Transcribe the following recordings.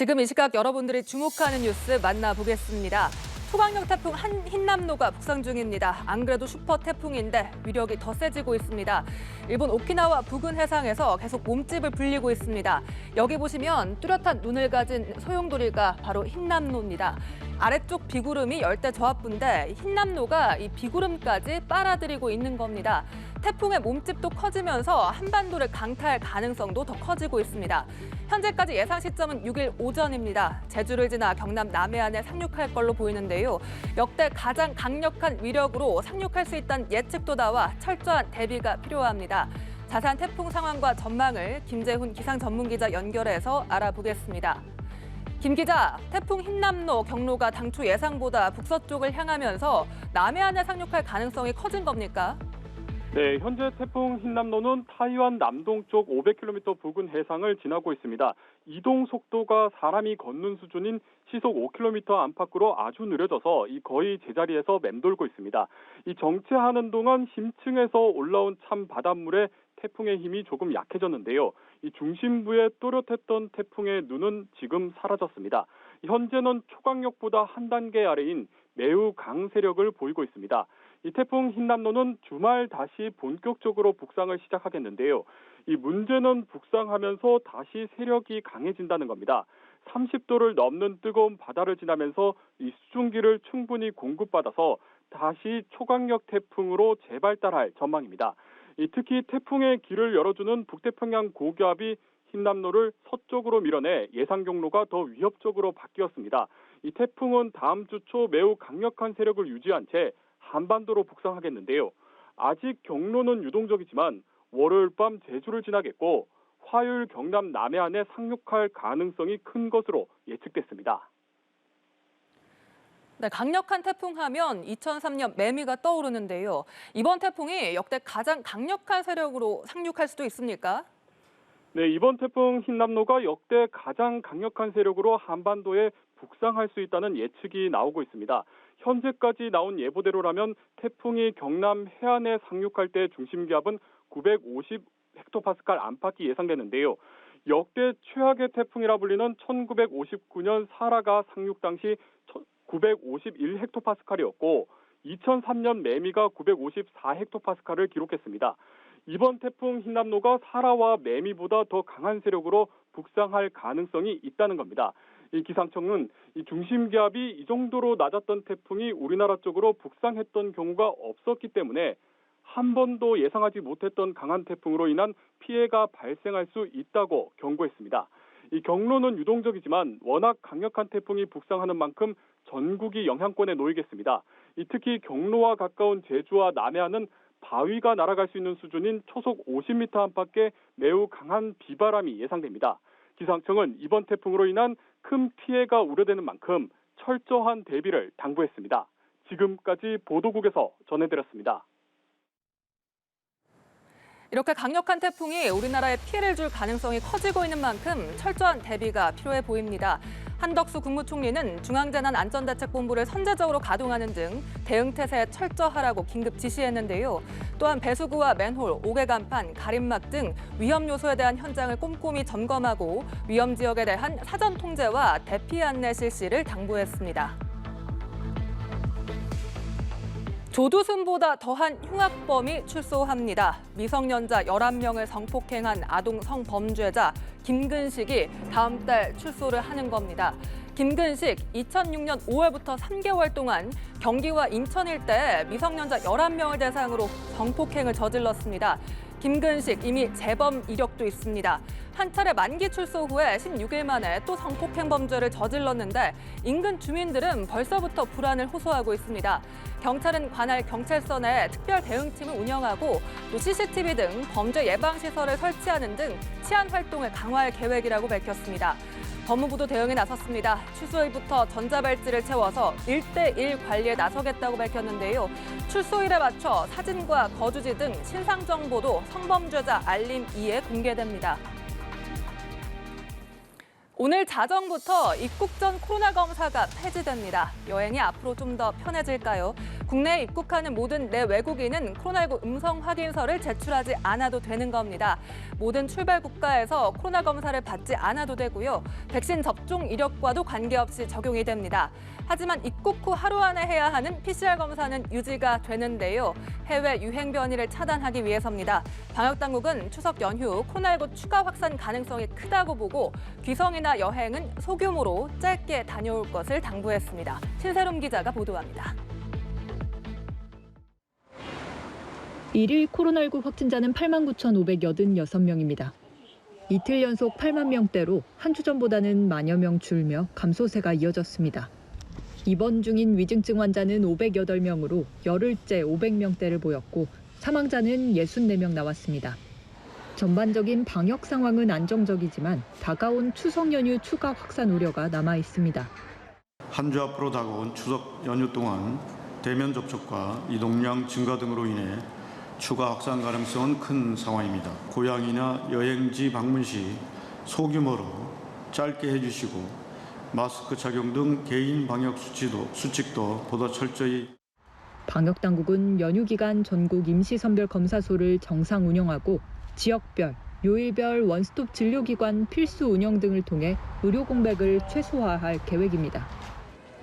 지금 이 시각 여러분들이 주목하는 뉴스 만나보겠습니다. 초강력 태풍 흰남노가 북상 중입니다. 안 그래도 슈퍼 태풍인데 위력이 더 세지고 있습니다. 일본 오키나와 부근 해상에서 계속 몸집을 불리고 있습니다. 여기 보시면 뚜렷한 눈을 가진 소용돌이가 바로 흰남노입니다. 아래쪽 비구름이 열대 저하부인데 흰남노가 이 비구름까지 빨아들이고 있는 겁니다. 태풍의 몸집도 커지면서 한반도를 강타할 가능성도 더 커지고 있습니다. 현재까지 예상 시점은 6일 오전입니다. 제주를 지나 경남 남해안에 상륙할 걸로 보이는데요. 역대 가장 강력한 위력으로 상륙할 수 있다는 예측도 나와 철저한 대비가 필요합니다. 자세한 태풍 상황과 전망을 김재훈 기상 전문기자 연결해서 알아보겠습니다. 김 기자, 태풍 흰남노 경로가 당초 예상보다 북서쪽을 향하면서 남해안에 상륙할 가능성이 커진 겁니까? 네, 현재 태풍 흰남노는 타이완 남동쪽 500km 부근 해상을 지나고 있습니다. 이동 속도가 사람이 걷는 수준인 시속 5km 안팎으로 아주 느려져서 거의 제자리에서 맴돌고 있습니다. 이 정체하는 동안 심층에서 올라온 찬 바닷물에 태풍의 힘이 조금 약해졌는데요. 이 중심부에 또렷했던 태풍의 눈은 지금 사라졌습니다. 현재는 초강력보다 한 단계 아래인 매우 강세력을 보이고 있습니다. 이 태풍 흰남노는 주말 다시 본격적으로 북상을 시작하겠는데요. 이 문제는 북상하면서 다시 세력이 강해진다는 겁니다. 30도를 넘는 뜨거운 바다를 지나면서 이 수증기를 충분히 공급받아서 다시 초강력 태풍으로 재발달할 전망입니다. 특히 태풍의 길을 열어주는 북태평양 고기압이 흰남노를 서쪽으로 밀어내 예상 경로가 더 위협적으로 바뀌었습니다. 이 태풍은 다음 주 초 매우 강력한 세력을 유지한 채 한반도로 북상하겠는데요. 아직 경로는 유동적이지만 월요일 밤 제주를 지나겠고 화요일 경남 남해안에 상륙할 가능성이 큰 것으로 예측됐습니다. 네, 강력한 태풍 하면 2003년 매미가 떠오르는데요. 이번 태풍이 역대 가장 강력한 세력으로 상륙할 수도 있습니까? 네, 이번 태풍 흰남노가 역대 가장 강력한 세력으로 한반도에 북상할 수 있다는 예측이 나오고 있습니다. 현재까지 나온 예보대로라면 태풍이 경남 해안에 상륙할 때 중심 기압은 950 헥토파스칼 안팎이 예상되는데요. 역대 최악의 태풍이라 불리는 1959년 사라가 상륙 당시 951 헥토파스칼이었고 2003년 매미가 954 헥토파스칼을 기록했습니다. 이번 태풍 흰남노가 사라와 매미보다 더 강한 세력으로 북상할 가능성이 있다는 겁니다. 이 기상청은 이 중심 기압이 이 정도로 낮았던 태풍이 우리나라 쪽으로 북상했던 경우가 없었기 때문에 한 번도 예상하지 못했던 강한 태풍으로 인한 피해가 발생할 수 있다고 경고했습니다. 이 경로는 유동적이지만 워낙 강력한 태풍이 북상하는 만큼 전국이 영향권에 놓이겠습니다. 특히 경로와 가까운 제주와 남해안은 바위가 날아갈 수 있는 수준인 초속 50m 안팎의 매우 강한 비바람이 예상됩니다. 기상청은 이번 태풍으로 인한 큰 피해가 우려되는 만큼 철저한 대비를 당부했습니다. 지금까지 보도국에서 전해드렸습니다. 이렇게 강력한 태풍이 우리나라에 피해를 줄 가능성이 커지고 있는 만큼 철저한 대비가 필요해 보입니다. 한덕수 국무총리는 중앙재난안전대책본부를 선제적으로 가동하는 등 대응태세에 철저하라고 긴급 지시했는데요. 또한 배수구와 맨홀, 옥외 간판, 가림막 등 위험 요소에 대한 현장을 꼼꼼히 점검하고 위험 지역에 대한 사전 통제와 대피 안내 실시를 당부했습니다. 조두순보다 더한 흉악범이 출소합니다. 미성년자 11명을 성폭행한 아동 성범죄자 김근식이 다음 달 출소를 하는 겁니다. 김근식 2006년 5월부터 3개월 동안 경기와 인천 일대에 미성년자 11명을 대상으로 성폭행을 저질렀습니다. 김근식 이미 재범 이력도 있습니다. 한 차례 만기 출소 후에 16일 만에 또 성폭행 범죄를 저질렀는데 인근 주민들은 벌써부터 불안을 호소하고 있습니다. 경찰은 관할 경찰서 내 특별 대응팀을 운영하고 또 CCTV 등 범죄 예방 시설을 설치하는 등 치안 활동을 강화할 계획이라고 밝혔습니다. 법무부도 대응에 나섰습니다. 출소일부터 전자발찌를 채워서 1대1 관리에 나서겠다고 밝혔는데요. 출소일에 맞춰 사진과 거주지 등 신상 정보도 성범죄자 알림 2에 공개됩니다. 오늘 자정부터 입국 전 코로나 검사가 폐지됩니다. 여행이 앞으로 좀 더 편해질까요? 국내에 입국하는 모든 내외국인은 코로나19 음성 확인서를 제출하지 않아도 되는 겁니다. 모든 출발 국가에서 코로나 검사를 받지 않아도 되고요. 백신 접종 이력과도 관계없이 적용이 됩니다. 하지만 입국 후 하루 안에 해야 하는 PCR 검사는 유지가 되는데요. 해외 유행 변이를 차단하기 위해서입니다. 방역당국은 추석 연휴 코로나19 추가 확산 가능성이 크다고 보고 귀성이나 여행은 소규모로 짧게 다녀올 것을 당부했습니다. 신세롬 기자가 보도합니다. 1일 코로나19 확진자는 89,586명입니다. 이틀 연속 8만 명대로 한 주 전보다는 만여 명 줄며 감소세가 이어졌습니다. 입원 중인 위중증 환자는 508명으로 열흘째 500명대를 보였고 사망자는 64명 나왔습니다. 전반적인 방역 상황은 안정적이지만 다가온 추석 연휴 추가 확산 우려가 남아 있습니다. 한 주 앞으로 다가온 추석 연휴 동안 대면 접촉과 이동량 증가 등으로 인해 추가 확산 가능성은 큰 상황입니다. 고향이나 여행지 방문 시 소규모로 짧게 해주시고 마스크 착용 등 개인 방역 수칙도 보다 철저히. 방역당국은 연휴 기간 전국 임시선별 검사소를 정상 운영하고 지역별, 요일별 원스톱 진료기관 필수 운영 등을 통해 의료 공백을 최소화할 계획입니다.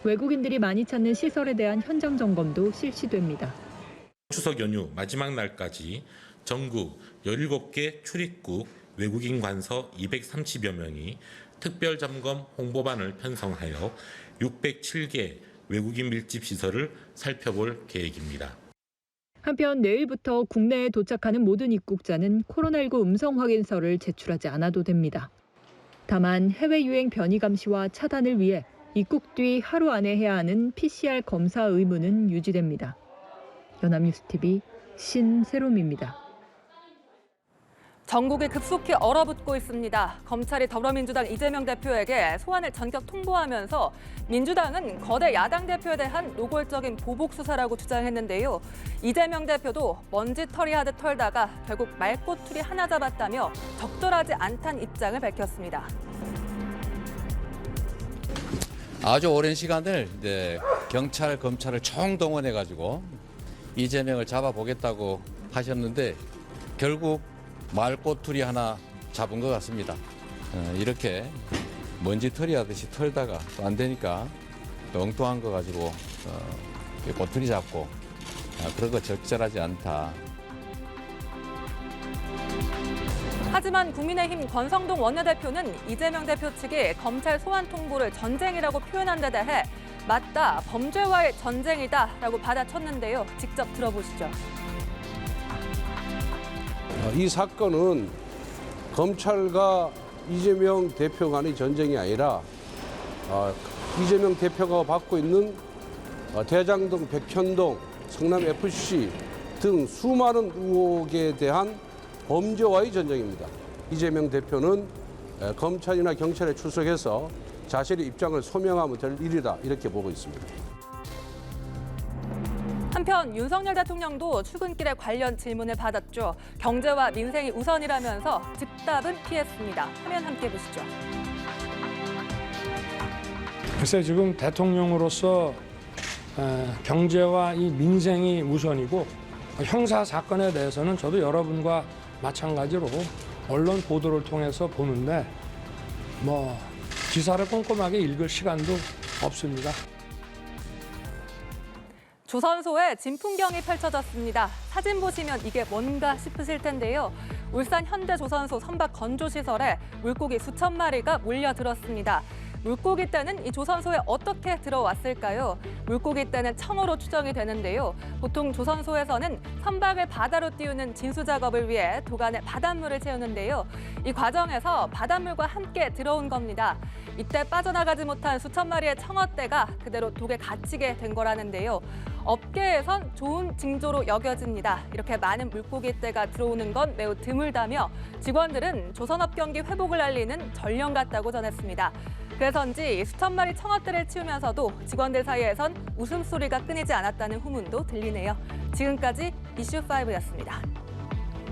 외국인들이 많이 찾는 시설에 대한 현장 점검도 실시됩니다. 추석 연휴 마지막 날까지 전국 17개 출입국 외국인 관서 230여 명이 특별 점검 홍보반을 편성하여 607개 외국인 밀집 시설을 살펴볼 계획입니다. 한편 내일부터 국내에 도착하는 모든 입국자는 코로나19 음성 확인서를 제출하지 않아도 됩니다. 다만 해외 유행 변이 감시와 차단을 위해 입국 뒤 하루 안에 해야 하는 PCR 검사 의무는 유지됩니다. 연합뉴스TV 신세롬입니다. 전국이 급속히 얼어붙고 있습니다. 검찰이 더불어민주당 이재명 대표에게 소환을 전격 통보하면서 민주당은 거대 야당 대표에 대한 노골적인 보복 수사라고 주장했는데요. 이재명 대표도 먼지털이 하듯 털다가 결국 말꼬투리 하나 잡았다며 적절하지 않다는 입장을 밝혔습니다. 아주 오랜 시간을 경찰, 검찰을 총동원해가지고 이재명을 잡아보겠다고 하셨는데 결국 말꼬투리 하나 잡은 것 같습니다. 이렇게 먼지털이 하듯이 털다가 또 안 되니까 엉뚱한 거 가지고 꼬투리 잡고 그런 거 적절하지 않다. 하지만 국민의힘 권성동 원내대표는 이재명 대표 측이 검찰 소환 통보를 전쟁이라고 표현한 데 대해 맞다, 범죄와의 전쟁이다라고 받아쳤는데요. 직접 들어보시죠. 이 사건은 검찰과 이재명 대표 간의 전쟁이 아니라 이재명 대표가 받고 있는 대장동, 백현동, 성남FC 등 수많은 의혹에 대한 범죄와의 전쟁입니다. 이재명 대표는 검찰이나 경찰에 출석해서 자신의 입장을 소명하면 될 일이다 이렇게 보고 있습니다. 한편 윤석열 대통령도 출근길에 관련 질문을 받았죠. 경제와 민생이 우선이라면서 즉답은 피했습니다. 화면 함께 보시죠. 글쎄 지금 대통령으로서 경제와 이 민생이 우선이고 형사 사건에 대해서는 저도 여러분과 마찬가지로 언론 보도를 통해서 보는데 기사를 꼼꼼하게 읽을 시간도 없습니다. 조선소에 진풍경이 펼쳐졌습니다. 사진 보시면 이게 뭔가 싶으실 텐데요. 울산 현대조선소 선박 건조시설에 물고기 수천 마리가 몰려들었습니다. 물고기 떼는 이 조선소에 어떻게 들어왔을까요? 물고기 떼는 청어로 추정이 되는데요. 보통 조선소에서는 선박을 바다로 띄우는 진수 작업을 위해 도간에 바닷물을 채우는데요. 이 과정에서 바닷물과 함께 들어온 겁니다. 이때 빠져나가지 못한 수천 마리의 청어떼가 그대로 독에 갇히게 된 거라는데요. 업계에선 좋은 징조로 여겨집니다. 이렇게 많은 물고기떼가 들어오는 건 매우 드물다며 직원들은 조선업 경기 회복을 알리는 전령 같다고 전했습니다. 그래서인지 수천 마리 청어떼를 치우면서도 직원들 사이에선 웃음소리가 끊이지 않았다는 후문도 들리네요. 지금까지 이슈5였습니다.